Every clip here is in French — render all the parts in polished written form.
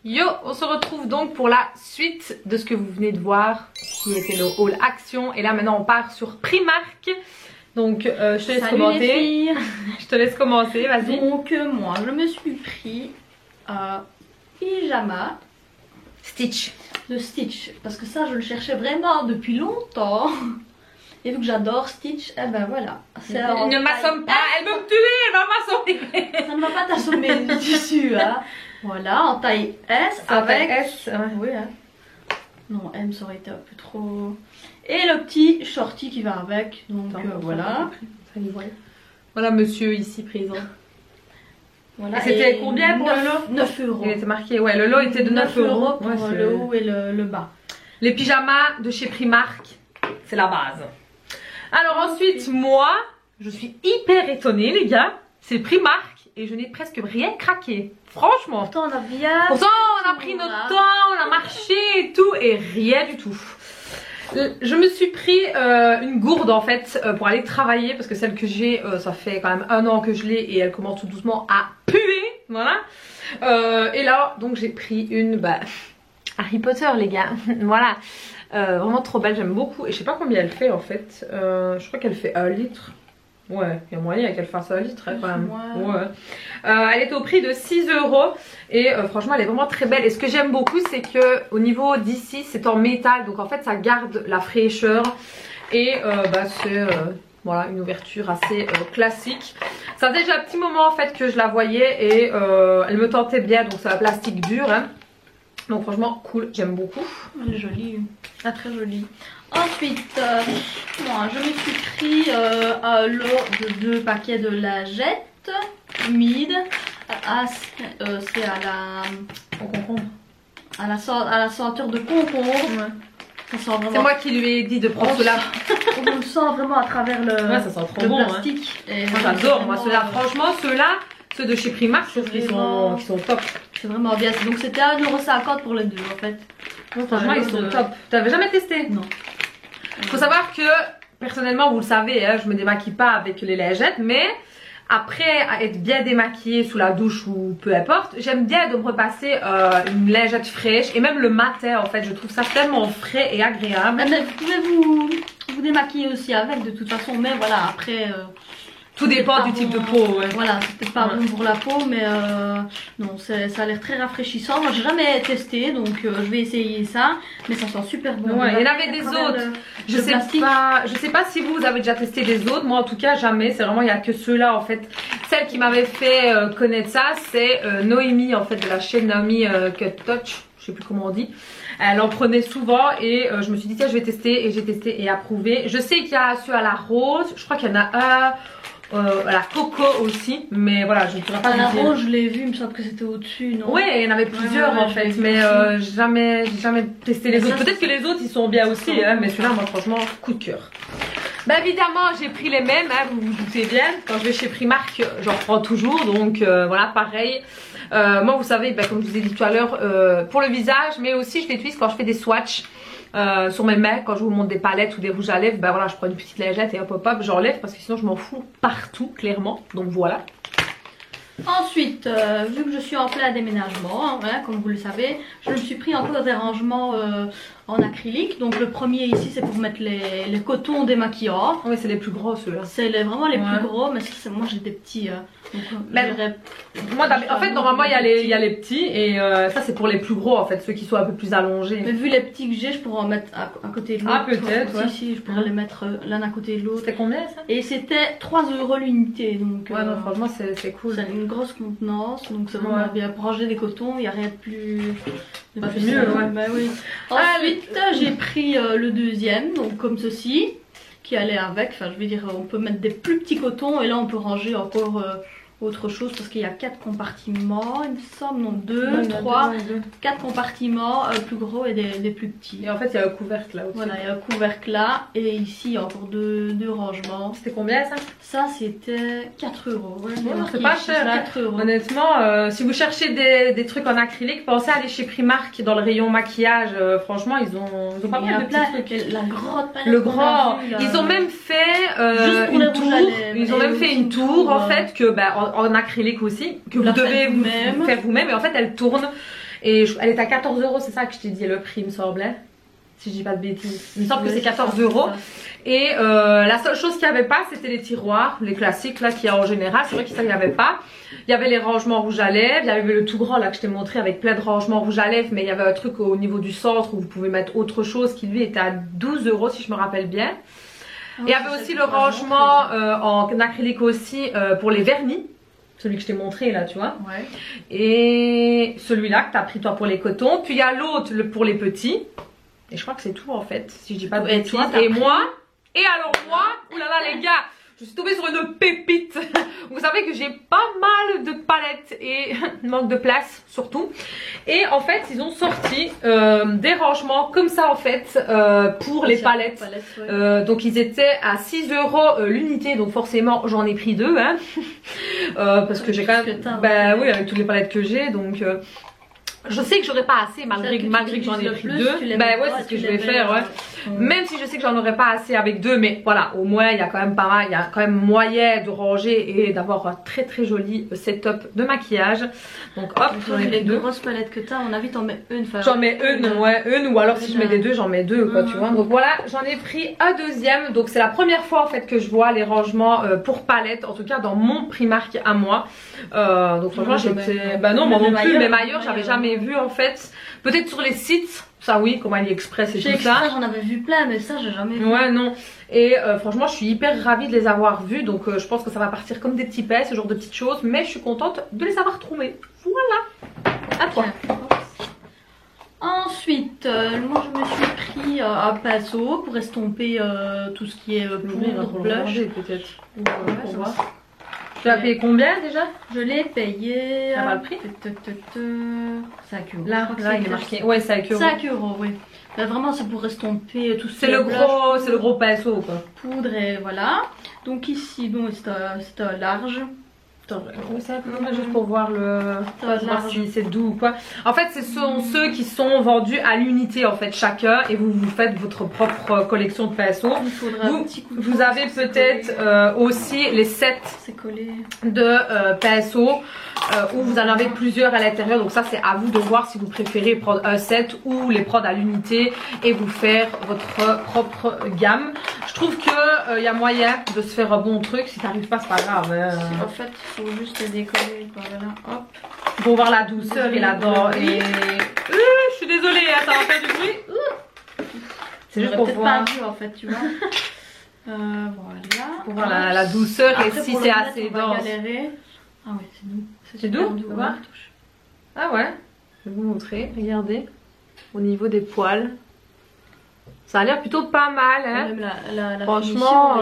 Yo, on se retrouve donc pour la suite de ce que vous venez de voir, qui était le haul action. Et là maintenant on part sur Primark. Donc je te laisse commenter. Je te laisse commencer, vas-y. Donc moi je me suis pris un pyjama Stitch. de Stitch. Parce que ça je le cherchais vraiment depuis longtemps. Et vu que j'adore Stitch, eh ben voilà. Elle ne m'assomme pas, elle veut me tuer, elle va m'assommer. Ça ne va pas t'assommer le tissu, hein. Voilà, en taille S avec... S, ouais. Oui, hein. Non, M ça aurait été un peu trop... Et le petit shorty qui va avec, donc voilà. Voilà monsieur ici présent. Voilà. Et c'était combien pour 9, le lot? 9 euros. Il était marqué, ouais, le lot était de 9 euros. Pour Ouais, le haut et le bas. Les pyjamas de chez Primark, c'est la base. Alors ensuite, moi, je suis hyper étonnée les gars. C'est Primark et je n'ai presque rien craqué. Franchement. Pourtant on a bien... Pourtant on a pris notre temps, on a marché et tout et rien du tout. Je me suis pris une gourde en fait pour aller travailler parce que celle que j'ai ça fait quand même 1 an que je l'ai et elle commence tout doucement à puer, voilà. Et là donc j'ai pris une Harry Potter les gars, voilà. Vraiment trop belle, j'aime beaucoup et je sais pas combien elle fait en fait, je crois qu'elle fait 1 litre. Ouais, il y a moyen qu'elle fasse 1 litre hein, quand même. Ouais. Elle était au prix de 6 euros et franchement elle est vraiment très belle. Et ce que j'aime beaucoup c'est que au niveau d'ici c'est en métal, donc en fait ça garde la fraîcheur et c'est voilà une ouverture assez classique. Ça faisait déjà un petit moment en fait que je la voyais et elle me tentait bien, donc c'est un plastique dur hein. Donc franchement cool, j'aime beaucoup. Elle est jolie, très jolie. Ensuite, moi je me suis pris un lot de 2 paquets de lingettes humides. C'est à la concombre. À la senteur de concombre. Ouais. C'est moi qui lui ai dit de prendre cela. On le sent vraiment à travers le, ça sent trop bon, plastique. Hein. Moi j'adore, moi ceux-là, franchement ceux-là, ceux de chez Primark, je trouve qu'ils sont top. C'est vraiment bien, donc c'était 1,50 € pour les deux en fait. Franchement ils sont top. Tu n'avais jamais testé? Non. Faut savoir que personnellement vous le savez hein, je me démaquille pas avec les lingettes, mais après être bien démaquillée sous la douche ou peu importe, j'aime bien de me repasser une lingette fraîche et même le matin en fait je trouve ça tellement frais et agréable. Mais vous pouvez vous démaquiller aussi avec de toute façon, mais voilà après tout dépend du type de peau. Ouais. Voilà, c'est peut-être pas bon pour la peau, mais non, ça a l'air très rafraîchissant. Moi, j'ai jamais testé, donc je vais essayer ça. Mais ça sent super bon. Ouais, il y en avait des autres. Je sais pas si vous avez déjà testé des autres. Moi, en tout cas, jamais. C'est vraiment, il n'y a que ceux-là, en fait. Celle qui m'avait fait connaître ça, c'est Noémie, en fait, de la chaîne Naomi Cut Touch. Je sais plus comment on dit. Elle en prenait souvent et je me suis dit, tiens, je vais tester. Et j'ai testé et approuvé. Je sais qu'il y a ceux à la rose. Je crois qu'il y en a un... la coco aussi, mais voilà, je ne pourrais pas la rose, je l'ai vu, il me semble que c'était au-dessus, non? Oui, il y en avait plusieurs en fait, mais j'ai jamais testé les autres. Peut-être que les autres ils sont bien aussi, hein, mais celui-là, moi franchement, coup de cœur. Bah évidemment, j'ai pris les mêmes, hein, vous vous doutez bien. Quand je vais chez Primark, j'en prends toujours, donc voilà, pareil. Moi, vous savez, comme je vous ai dit tout à l'heure, pour le visage, mais aussi je l'utilise quand je fais des swatchs. Sur mes mains quand je vous montre des palettes ou des rouges à lèvres, voilà, je prends une petite lingette et hop j'enlève parce que sinon je m'en fous partout clairement, donc voilà. Ensuite, vu que je suis en plein déménagement, hein, comme vous le savez, je me suis pris encore des rangements en acrylique. Donc le premier ici c'est pour mettre les cotons démaquillants. Oui, c'est les plus gros ceux-là. C'est vraiment les plus gros, mais moi j'ai des petits. Moi, en fait normalement il y a les petits et ça c'est pour les plus gros en fait, ceux qui sont un peu plus allongés. Mais vu les petits que j'ai, je pourrais en mettre à côté de l'autre. Ah peut-être, Si, je pourrais les mettre l'un à côté de l'autre. C'était combien ça? Et c'était 3 € l'unité, donc ouais non franchement c'est cool. C'est une grosse contenance, donc c'est vraiment bien pour ranger des cotons, il n'y a rien de plus... C'est mieux, ouais. Bah oui. Ensuite j'ai pris le deuxième, donc comme ceci, qui allait avec, enfin je veux dire on peut mettre des plus petits cotons et là on peut ranger encore autre chose parce qu'il y a 4 compartiments, il me semble, non 2, 3, 4 compartiments plus gros et des plus petits. Et en fait il y a un couvercle là aussi. Voilà, il y a un couvercle là et ici il y a encore deux rangements. C'était combien ça? Ça c'était 4 €. Ouais, c'est pas cher, 4 €. Honnêtement, si vous cherchez des trucs en acrylique, pensez à aller chez Primark dans le rayon maquillage. Franchement, ils ont pas mal de petits trucs. La grotte palette. Le grand. Ils ont même fait une tour. Ils ont même fait une tour en fait que en acrylique aussi, que vous devez faire vous-même. Et en fait, elle tourne. Et elle est à 14 €, c'est ça que je t'ai dit le prix, il me semblait. Si je dis pas de bêtises. Il me semble que c'est 14 €. Et la seule chose qu'il n'y avait pas, c'était les tiroirs, les classiques là qu'il y a en général. C'est vrai que ça il n'y avait pas. Il y avait les rangements rouge à lèvres, il y avait le tout grand là que je t'ai montré avec plein de rangements rouge à lèvres, mais il y avait un truc au niveau du centre où vous pouvez mettre autre chose qui lui était à 12 € si je me rappelle bien. Et il y avait aussi le rangement en acrylique aussi pour les vernis. Celui que je t'ai montré là, tu vois. Ouais. Et celui-là que tu as pris toi pour les cotons. Puis il y a l'autre pour les petits. Et je crois que c'est tout en fait, si je dis pas de bêtises. Et moi, et alors moi, oulala les gars, je suis tombée sur une pépite. Vous savez que j'ai pas mal de palettes et manque de place surtout. Et en fait, ils ont sorti des rangements comme ça en fait pour les palettes. Ouais. Donc ils étaient à 6 € l'unité, donc forcément j'en ai pris 2. Hein. Parce que j'ai quand même, bah oui, avec toutes les palettes que j'ai, donc... je sais que j'aurais pas assez malgré que j'en ai pris 2. Bah ouais, c'est ce que je vais faire, ouais. Même si je sais que j'en aurais pas assez avec 2, mais voilà, au moins il y a quand même pas mal, il y a quand même moyen de ranger et d'avoir un très très joli setup de maquillage. Donc hop, j'en ai les 2 grosses palettes que t'as, à mon avis t'en mets une. J'en mets une, ouais, une, ou alors si je mets les 2, j'en mets 2 quoi, tu vois. Donc voilà, j'en ai pris un deuxième, donc c'est la première fois en fait que je vois les rangements pour palettes, en tout cas dans mon Primark à moi. Donc franchement j'étais, bah non moi non plus, mais ailleurs j'avais jamais vu en fait, peut-être sur les sites, ça oui, comme AliExpress et tout ça. J'en avais vu plein, mais ça j'ai jamais vu. Ouais non, et franchement je suis hyper ravie de les avoir vus, donc je pense que ça va partir comme des petits pains, ce genre de petites choses, mais je suis contente de les avoir trouvés. Voilà, à toi. Ensuite, moi je me suis pris un pinceau pour estomper tout ce qui est poudre, blush peut-être. Ouais, voir. Tu l'as payé combien déjà? Je l'ai payé. Ça va le prix? 5 €. Là il est marqué. Ouais, 5 €. 5 €, oui. Là, vraiment, c'est pour estomper tout ce qui est c'est le gros pinceau quoi. Poudre et voilà. Donc ici, bon, c'est un large. Juste pour voir si c'est doux ou quoi. En fait, ce sont ceux qui sont vendus à l'unité en fait chacun, et vous faites votre propre collection de pinceaux. Vous avez peut-être aussi les sets de pinceaux où vous en avez plusieurs à l'intérieur. Donc ça c'est à vous de voir si vous préférez prendre un set ou les prendre à l'unité et vous faire votre propre gamme. Je trouve que y a moyen de se faire un bon truc. Si t'arrives pas, c'est pas grave. En fait, il faut juste les décoller. Voilà, hop. Pour voir la douceur et la dent. Et je suis désolée, ça va faire du bruit. C'est juste pour voir. Pas vu, en fait, tu vois. Voilà. Pour voir la douceur. Après, et si c'est assez dense. Ah ouais, c'est doux. C'est doux, ah ouais. Je vais vous montrer. Regardez. Au niveau des poils. Ça a l'air plutôt pas mal, hein. Même la franchement,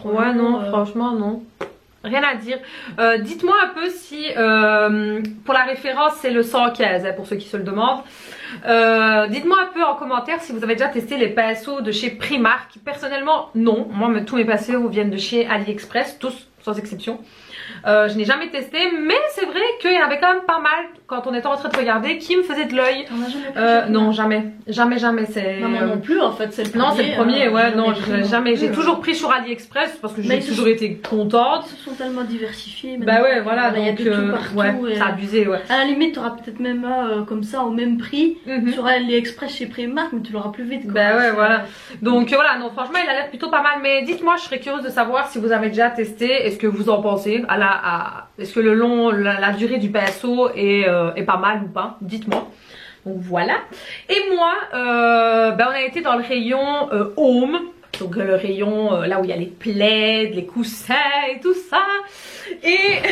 ouais, non, franchement, non. Rien à dire. Dites-moi un peu si, pour la référence, c'est le 115, hein, pour ceux qui se le demandent. Dites-moi un peu en commentaire si vous avez déjà testé les pinceaux de chez Primark. Personnellement, non. Moi, tous mes pinceaux viennent de chez AliExpress, tous, sans exception. Je n'ai jamais testé, mais c'est vrai qu'il y en avait quand même pas mal quand on était en train de regarder qui me faisait de l'œil. Non, jamais. Jamais. Moi non plus en fait, c'est le premier. Non, c'est le premier, ouais, non, jamais. J'ai toujours pris sur AliExpress parce que j'ai toujours été contente. Ils sont tellement diversifiés. Bah ouais, voilà, donc il y a de tout partout, ouais, c'est abusé, ouais. À la limite, tu auras peut-être même comme ça au même prix sur AliExpress chez Primark, mais tu l'auras plus vite. Bah ouais, voilà. Donc voilà, non, franchement, il a l'air plutôt pas mal. Mais dites-moi, je serais curieuse de savoir si vous avez déjà testé. Est-ce que vous en pensez est-ce que la durée du pinceau est pas mal ou pas? Dites-moi. Donc voilà. Et moi, on a été dans le rayon home. Donc le rayon là où il y a les plaids, les coussins et tout ça. Et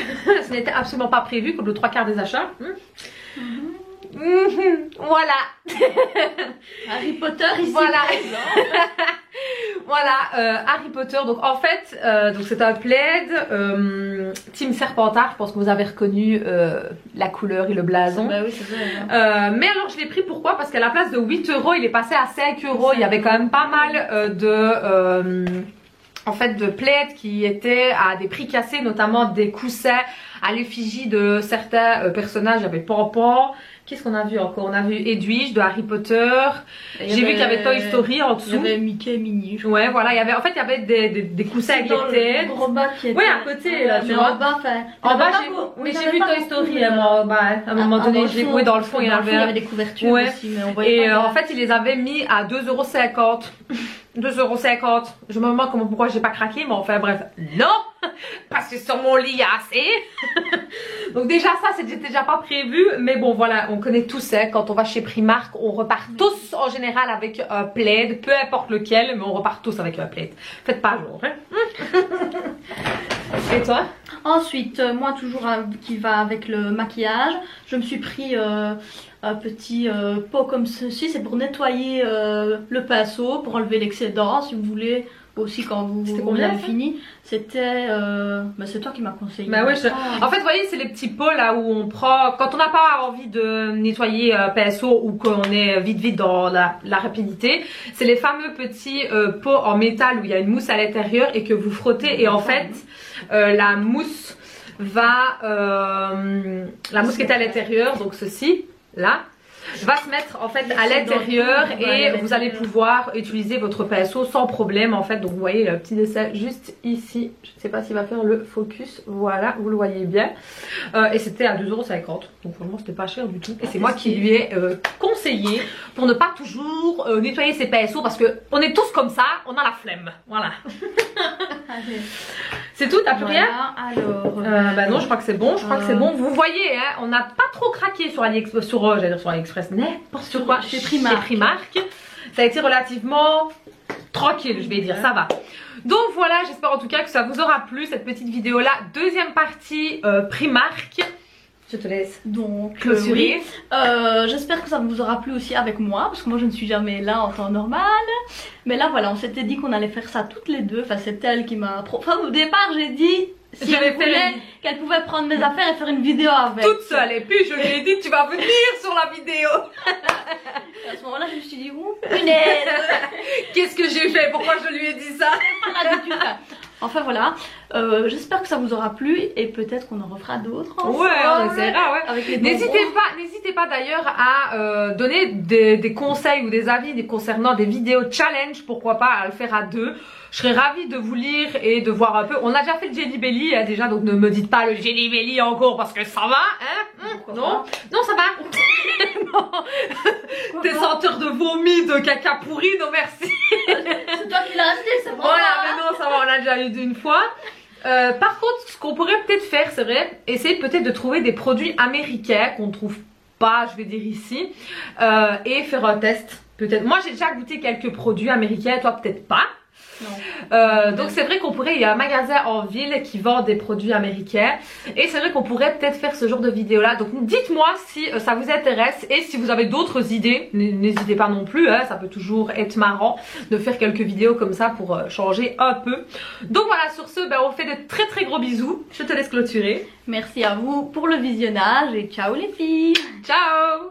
ce n'était absolument pas prévu comme le 3/4 des achats. Voilà. Harry Potter ici. Voilà. Voilà, Harry Potter. Donc en fait, donc c'est un plaid Team Serpentard. Je pense que vous avez reconnu la couleur et le blason. Bah oui, c'est vrai. Mais alors je l'ai pris pourquoi? Parce qu'à la place de 8 €, il est passé à 5 €. Il y avait quand même pas mal en fait de plaids qui étaient à des prix cassés, notamment des coussins à l'effigie de certains personnages. Il y avait Pampan. Qu'est-ce qu'on a vu encore? On a vu Edwige de Harry Potter. J'ai vu qu'il y avait Toy Story en dessous. Il y avait Mickey et Minnie. Ouais, voilà, il y avait, en fait, il y avait des coussins avec les têtes. Le gros bas qui était. Ouais, à côté, là, tu vois. En bas, j'ai vu Toy Story, moi, à un moment donné, j'ai oui, dans le fond, il y avait des couvertures ouais. aussi, mais on voyait et pas en fait, ils les avaient mis à 2,50 €. 2,50 €. Je me demande pourquoi j'ai pas craqué, mais enfin bref, non, parce que sur mon lit il y a assez. Donc déjà ça c'était déjà pas prévu, mais bon voilà, on connaît tous hein, quand on va chez Primark, on repart tous en général avec un plaid, peu importe lequel, mais on repart tous avec un plaid. Faites pas genre. Hein. Et toi? Ensuite, moi toujours qui va avec le maquillage, je me suis pris un petit pot comme ceci, c'est pour nettoyer le pinceau, pour enlever l'excédent si vous voulez, aussi quand vous avez fini. C'était, c'est toi qui m'as conseillé. Bah ouais, en fait vous voyez c'est les petits pots là où on prend, quand on n'a pas envie de nettoyer pinceau ou qu'on est vite dans la rapidité, c'est les fameux petits pots en métal où il y a une mousse à l'intérieur et que vous frottez et en fait la mousse va, la mousse qui est à l'intérieur, donc ceci là, va se mettre en fait à l'intérieur et vous allez pouvoir utiliser votre pinceau sans problème en fait. Donc vous voyez le petit dessin juste ici, je ne sais pas s'il va faire le focus, voilà, vous le voyez bien. Et c'était à 2,50 €, donc franchement c'était pas cher du tout. Et c'est moi qui lui ai conseillé pour ne pas toujours nettoyer ses pinceaux parce que on est tous comme ça, on a la flemme, voilà. C'est tout, t'as plus rien? Alors, bah non, je crois que c'est bon, Vous voyez, hein, on n'a pas trop craqué sur AliExpress, sur AliExpress, n'importe quoi, chez Primark. Ça a été relativement tranquille, je vais dire, ça va. Donc voilà, j'espère en tout cas que ça vous aura plu, cette petite vidéo-là. Deuxième partie Primark. Je te laisse donc clôturer. J'espère que ça vous aura plu aussi avec moi, parce que moi je ne suis jamais là en temps normal. Mais là voilà, on s'était dit qu'on allait faire ça toutes les deux. Enfin c'est elle qui m'a... Enfin au départ j'ai dit si elle voulait qu'elle pouvait prendre mes affaires et faire une vidéo avec. Toute seule, et puis je lui ai dit tu vas venir sur la vidéo. À ce moment-là je me suis dit ouh punaise. Qu'est-ce que j'ai fait? Pourquoi je lui ai dit ça? Enfin voilà, j'espère que ça vous aura plu et peut-être qu'on en refera d'autres. Ouais, on essaiera, ouais. N'hésitez pas d'ailleurs à donner des conseils ou des avis concernant des vidéos challenge, pourquoi pas à le faire à deux. Je serais ravie de vous lire et de voir un peu. On a déjà fait le Jelly Belly hein, déjà, donc ne me dites pas le Jelly Belly encore parce que ça va, hein. Non, non ça va. Non. Des senteurs de vomi, de caca pourri, non merci. C'est toi qui l'as acheté, c'est bon. Voilà, mais non ça va, on l'a déjà eu d'une fois. Par contre, ce qu'on pourrait peut-être faire, c'est vrai, essayer peut-être de trouver des produits américains qu'on trouve pas, je vais dire ici, et faire un test. Peut-être. Moi, j'ai déjà goûté quelques produits américains, toi peut-être pas. Donc c'est vrai qu'on pourrait, il y a un magasin en ville qui vend des produits américains et c'est vrai qu'on pourrait peut-être faire ce genre de vidéo là. Donc dites-moi si ça vous intéresse et si vous avez d'autres idées, n'hésitez pas non plus, hein, ça peut toujours être marrant de faire quelques vidéos comme ça pour changer un peu. Donc voilà, sur ce, on fait de très gros bisous, je te laisse clôturer. Merci à vous pour le visionnage et ciao les filles. Ciao.